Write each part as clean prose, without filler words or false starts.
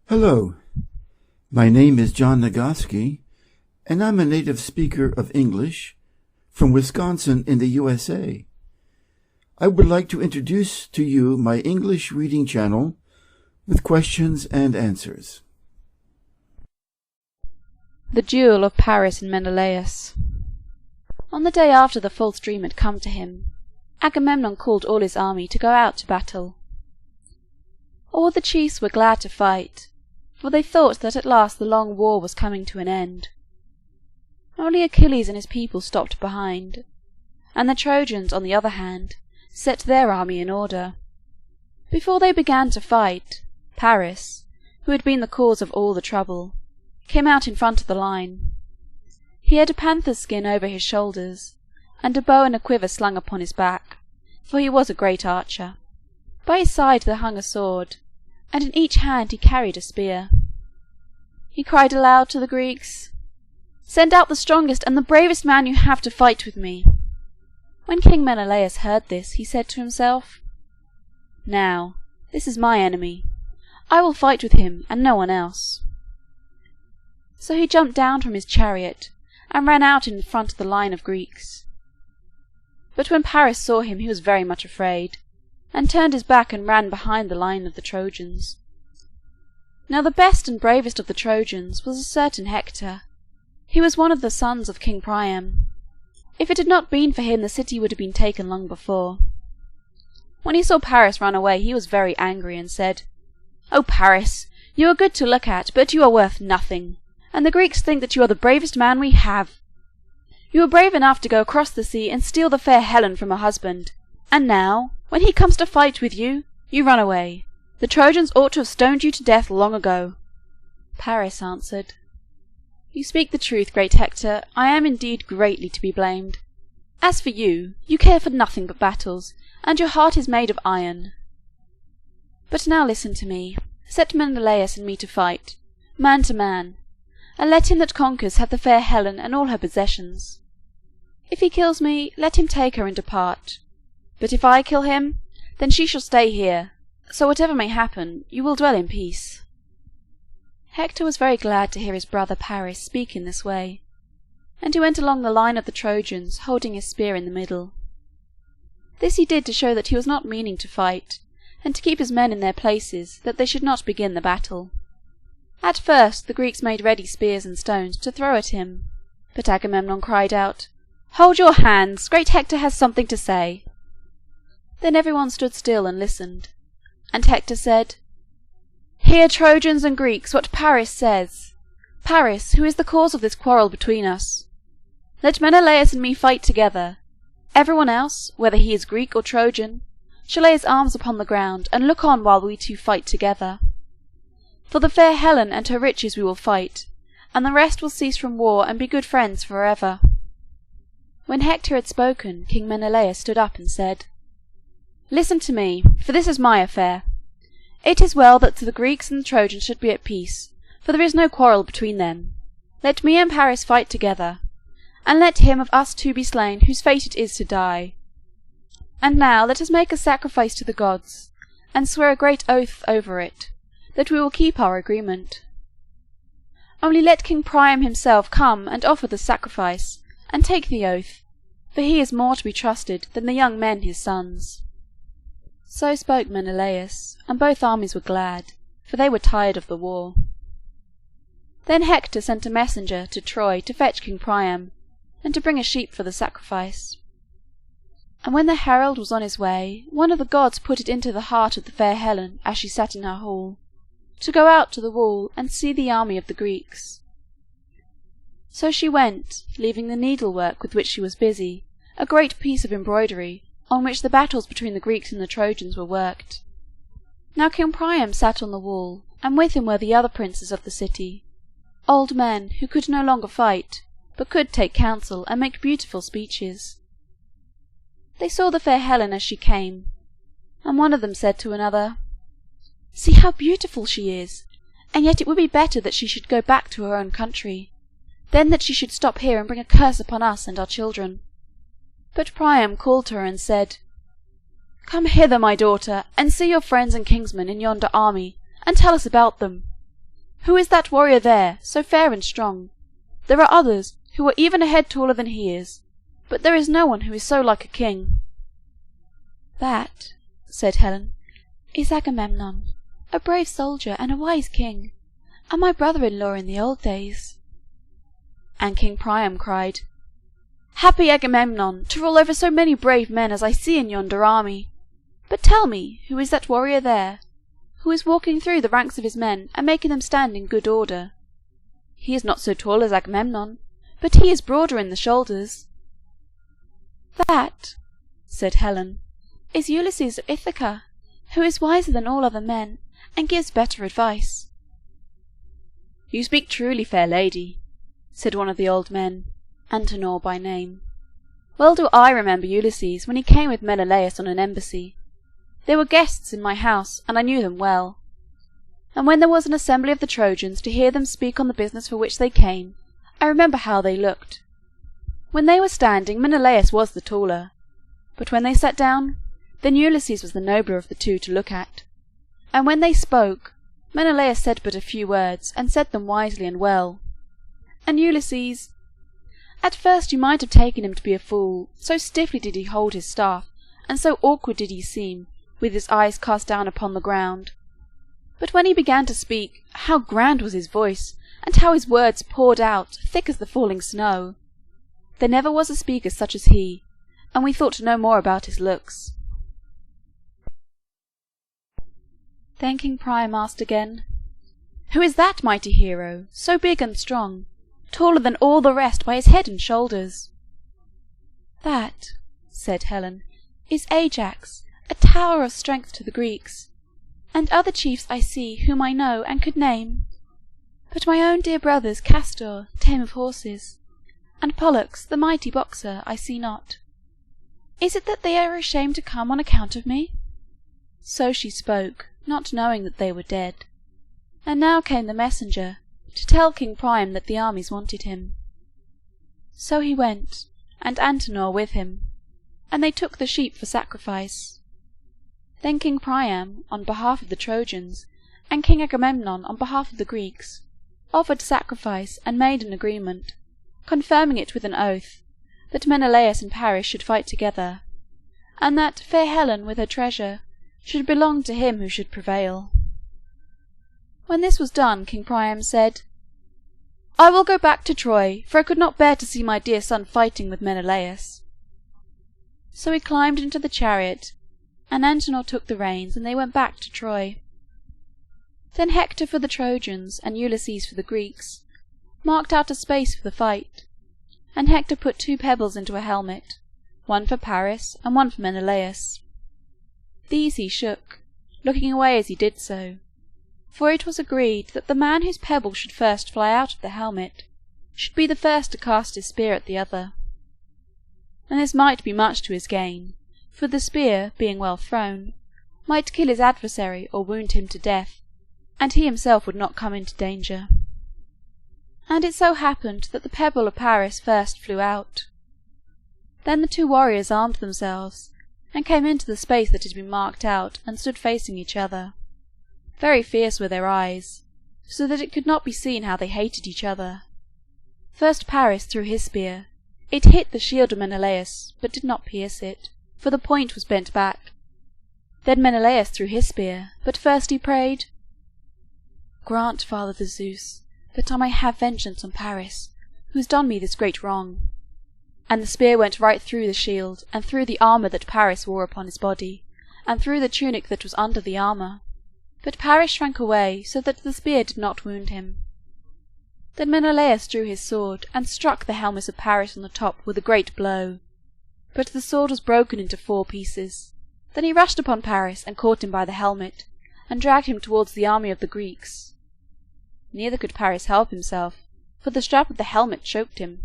Hello, my name is John Nagoski, and I'm a native speaker of English from Wisconsin in the USA. I would like to introduce to you my English reading channel with questions and answers. The Duel of Paris and Menelaus. On the day after the false dream had come to him, Agamemnon called all his army to go out to battle. All the chiefs were glad to fight, for they thought that at last the long war was coming to an end. Only Achilles and his people stopped behind, and the Trojans, on the other hand, set their army in order. Before they began to fight, Paris, who had been the cause of all the trouble, came out in front of the line. He had a panther's skin over his shoulders, and a bow and a quiver slung upon his back, for he was a great archer. By his side there hung a sword, and in each hand he carried a spear. He cried aloud to the Greeks, "Send out the strongest and the bravest man you have to fight with me." When King Menelaus heard this, he said to himself, "Now, this is my enemy. I will fight with him and no one else." So he jumped down from his chariot and ran out in front of the line of Greeks. But when Paris saw him he was very much afraid, and turned his back and ran behind the line of the Trojans. Now the best and bravest of the Trojans was a certain Hector. He was one of the sons of King Priam. If it had not been for him, the city would have been taken long before. When he saw Paris run away, he was very angry, and said, "O Paris, you are good to look at, but you are worth nothing, and the Greeks think that you are the bravest man we have. You were brave enough to go across the sea and steal the fair Helen from her husband, and now, when he comes to fight with you, you run away. The Trojans ought to have stoned you to death long ago." Paris answered, "You speak the truth, great Hector. I am indeed greatly to be blamed. As for you, you care for nothing but battles, and your heart is made of iron. But now listen to me. Set Menelaus and me to fight, man to man, and let him that conquers have the fair Helen and all her possessions. If he kills me, let him take her and depart. But if I kill him, then she shall stay here, so whatever may happen, you will dwell in peace." Hector was very glad to hear his brother Paris speak in this way, and he went along the line of the Trojans, holding his spear in the middle. This he did to show that he was not meaning to fight, and to keep his men in their places, that they should not begin the battle. At first the Greeks made ready spears and stones to throw at him, but Agamemnon cried out, "Hold your hands! Great Hector has something to say." Then everyone stood still and listened, and Hector said, "Hear, Trojans and Greeks, what Paris says. Paris, who is the cause of this quarrel between us. Let Menelaus and me fight together. Everyone else, whether he is Greek or Trojan, shall lay his arms upon the ground, and look on while we two fight together. For the fair Helen and her riches we will fight, and the rest will cease from war and be good friends for ever." When Hector had spoken, King Menelaus stood up and said, "Listen to me, for this is my affair. It is well that the Greeks and the Trojans should be at peace, for there is no quarrel between them. Let me and Paris fight together, and let him of us two be slain whose fate it is to die. And now let us make a sacrifice to the gods, and swear a great oath over it, that we will keep our agreement. Only let King Priam himself come and offer the sacrifice, and take the oath, for he is more to be trusted than the young men his sons." So spoke Menelaus, and both armies were glad, for they were tired of the war. Then Hector sent a messenger to Troy to fetch King Priam, and to bring a sheep for the sacrifice. And when the herald was on his way, one of the gods put it into the heart of the fair Helen, as she sat in her hall, to go out to the wall and see the army of the Greeks. So she went, leaving the needlework with which she was busy, a great piece of embroidery, on which the battles between the Greeks and the Trojans were worked. Now King Priam sat on the wall, and with him were the other princes of the city, old men who could no longer fight, but could take counsel and make beautiful speeches. They saw the fair Helen as she came, and one of them said to another, "See how beautiful she is, and yet it would be better that she should go back to her own country, than that she should stop here and bring a curse upon us and our children." But Priam called to her and said, "Come hither, my daughter, and see your friends and kinsmen in yonder army, and tell us about them. Who is that warrior there, so fair and strong? There are others who are even a head taller than he is, but there is no one who is so like a king." "That," said Helen, "is Agamemnon, a brave soldier and a wise king, and my brother-in-law in the old days." And King Priam cried, "Happy Agamemnon, to rule over so many brave men as I see in yonder army! But tell me, who is that warrior there, who is walking through the ranks of his men and making them stand in good order? He is not so tall as Agamemnon, but he is broader in the shoulders." "That," said Helen, "is Ulysses of Ithaca, who is wiser than all other men, and gives better advice." "You speak truly, fair lady," said one of the old men, Antenor by name. "Well do I remember Ulysses when he came with Menelaus on an embassy. They were guests in my house, and I knew them well. And when there was an assembly of the Trojans to hear them speak on the business for which they came, I remember how they looked. When they were standing, Menelaus was the taller, but when they sat down, then Ulysses was the nobler of the two to look at. And when they spoke, Menelaus said but a few words, and said them wisely and well. And Ulysses, at first you might have taken him to be a fool, so stiffly did he hold his staff, and so awkward did he seem, with his eyes cast down upon the ground. But when he began to speak, how grand was his voice, and how his words poured out, thick as the falling snow! There never was a speaker such as he, and we thought no more about his looks." Then King Priam asked again, "Who is that mighty hero, so big and strong, taller than all the rest by his head and shoulders?" "That," said Helen, "is Ajax, a tower of strength to the Greeks, and other chiefs I see whom I know and could name. But my own dear brothers Castor, tame of horses, and Pollux, the mighty boxer, I see not. Is it that they are ashamed to come on account of me?" So she spoke, not knowing that they were dead. And now came the messenger, to tell King Priam that the armies wanted him. So he went, and Antenor with him, and they took the sheep for sacrifice. Then King Priam, on behalf of the Trojans, and King Agamemnon on behalf of the Greeks, offered sacrifice and made an agreement, confirming it with an oath, that Menelaus and Paris should fight together, and that fair Helen with her treasure should belong to him who should prevail. When this was done, King Priam said, "I will go back to Troy, for I could not bear to see my dear son fighting with Menelaus." So he climbed into the chariot, and Antenor took the reins, and they went back to Troy. Then Hector for the Trojans, and Ulysses for the Greeks, marked out a space for the fight, and Hector put 2 pebbles into a helmet, one for Paris and one for Menelaus. These he shook, looking away as he did so, for it was agreed that the man whose pebble should first fly out of the helmet should be the first to cast his spear at the other. And this might be much to his gain, for the spear, being well thrown, might kill his adversary or wound him to death, and he himself would not come into danger. And it so happened that the pebble of Paris first flew out. Then the 2 warriors armed themselves, and came into the space that had been marked out, and stood facing each other. Very fierce were their eyes, so that it could not be seen how they hated each other. First Paris threw his spear. It hit the shield of Menelaus, but did not pierce it, for the point was bent back. Then Menelaus threw his spear, but first he prayed, "Grant, Father the Zeus, that I may have vengeance on Paris, who has done me this great wrong." And the spear went right through the shield, and through the armour that Paris wore upon his body, and through the tunic that was under the armour. But Paris shrank away, so that the spear did not wound him. Then Menelaus drew his sword, and struck the helmet of Paris on the top with a great blow. But the sword was broken into 4 pieces. Then he rushed upon Paris, and caught him by the helmet, and dragged him towards the army of the Greeks. Neither could Paris help himself, for the strap of the helmet choked him.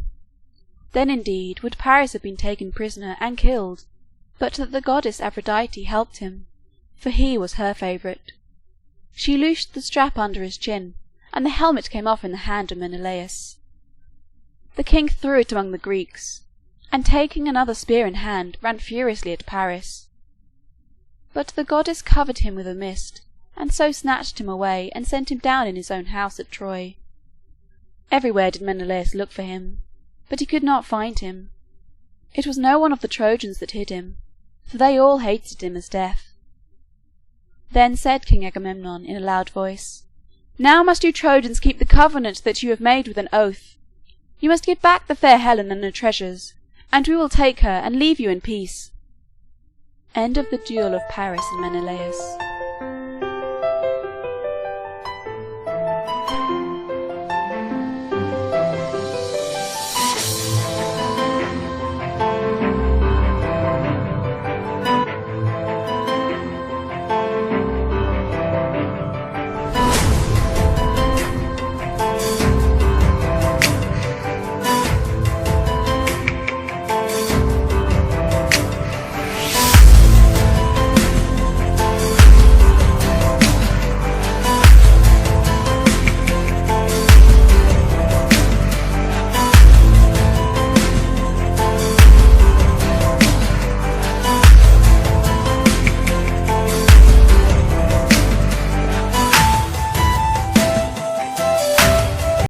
Then indeed would Paris have been taken prisoner and killed, but that the goddess Aphrodite helped him, for he was her favourite. She loosed the strap under his chin, and the helmet came off in the hand of Menelaus. The king threw it among the Greeks, and taking another spear in hand, ran furiously at Paris. But the goddess covered him with a mist, and so snatched him away and sent him down in his own house at Troy. Everywhere did Menelaus look for him, but he could not find him. It was no one of the Trojans that hid him, for they all hated him as death. Then said King Agamemnon in a loud voice, "Now must you Trojans keep the covenant that you have made with an oath. You must give back the fair Helen and her treasures, and we will take her and leave you in peace." End of the Duel of Paris and Menelaus.